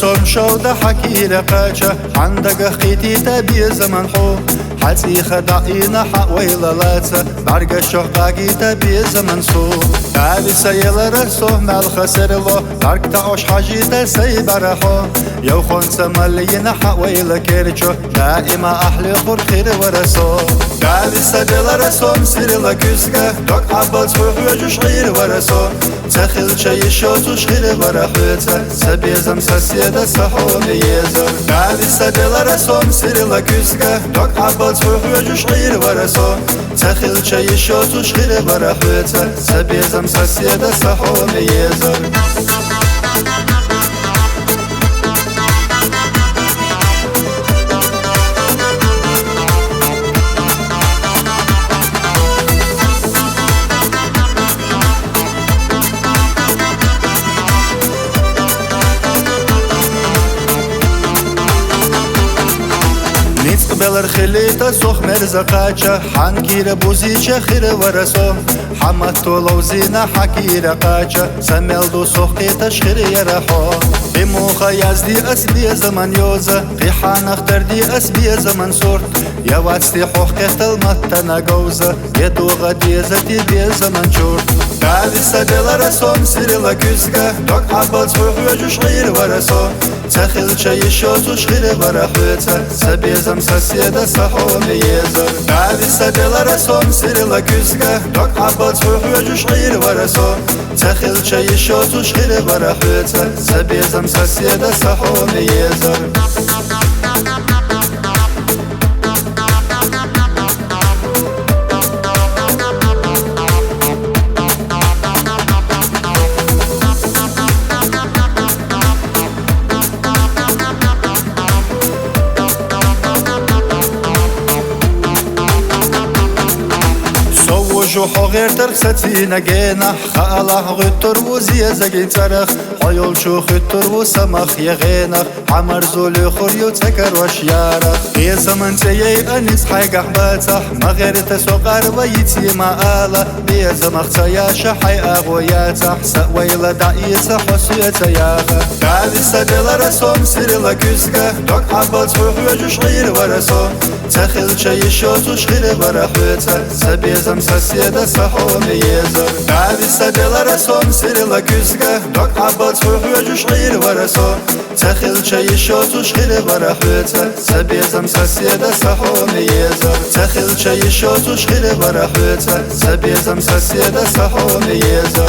رسوم شوده حكي قاچه عندك خيتي تبي زمن حو حتي خدعينا حويل لاتسا برق الشهقاقي تبي زمن سو تعالي سيل رسوه مع الخسر له برق تعوش حاجي تسي برحو يو خونسا ملينا حويل كيرجو دائما أحلي خور خير ورسو تعالي سبيل رسوم سير لكيسكا دوك عبال سوح وجوش غير ورسو تخيل شي شوتوش غير ورحوتا سبيزم سسيدا سحو ميزو تعالي سبيل رسوم سير لكيسكا دوك عبال سوح وجوش غير ورسو تخيل شي شوتوش غير ورحوتا سبيزم سسيدا سحو ميزو بلر خليتا سوخ مرزقاچا حنكير بوزيچا خير ورسو حمد طولوزينا حكير قاچا سميل دو سوخيتا شخير يرحو بموخا يزدي اسبي زمن يوزا قيحان اختر دي اسبي زمن سورت يواتستي حوخ كتل متنا قوزا يدوغا ديزتي بي زمن شورت قالي سبيل رسوم سيري لكيسكا دوك عبال سوح وجوش غير ورسو تخيل شي شوتوش غير ورحوتا سبيزم سسيدا سحو ميزو قالي سبيل رسوم سيري لكيسكا دوك عبال سوح وجوش غير ورسو تخيل شي شوتوش غير ورحوتا سبيزم سسيدا سحو ميزو جوحو غير ترخصتي نجينا خاله غتر وزي زجي ترخ حيول شو خطر وسمخ يغينا عمر زولي خوريو تكر وشيارخ يا زمن تيي انيس حيق احباتح ما غير تسوقر ويتي ما آله بيا زمخ تيا شحي اغوياتح سأويلا دعيتح وسيتا ياغا قالي سبيل رسوم سيري لكيسكا دوك عبال سوح وجوش غير ورسو تخيل شي شوتوش غير ورحوتا سبيزم سسيدا سحو ميزو قالي سبيل رسوم سيري لكيسكا دوك عبال سوح وجوش غير ورسو تخيل شي شوتوش غير ورحوتا سبيزم سسيدا سحو ميزو تخيل شي شوتوش غير ورحوتا سبيزم سسيدا سحو ميزو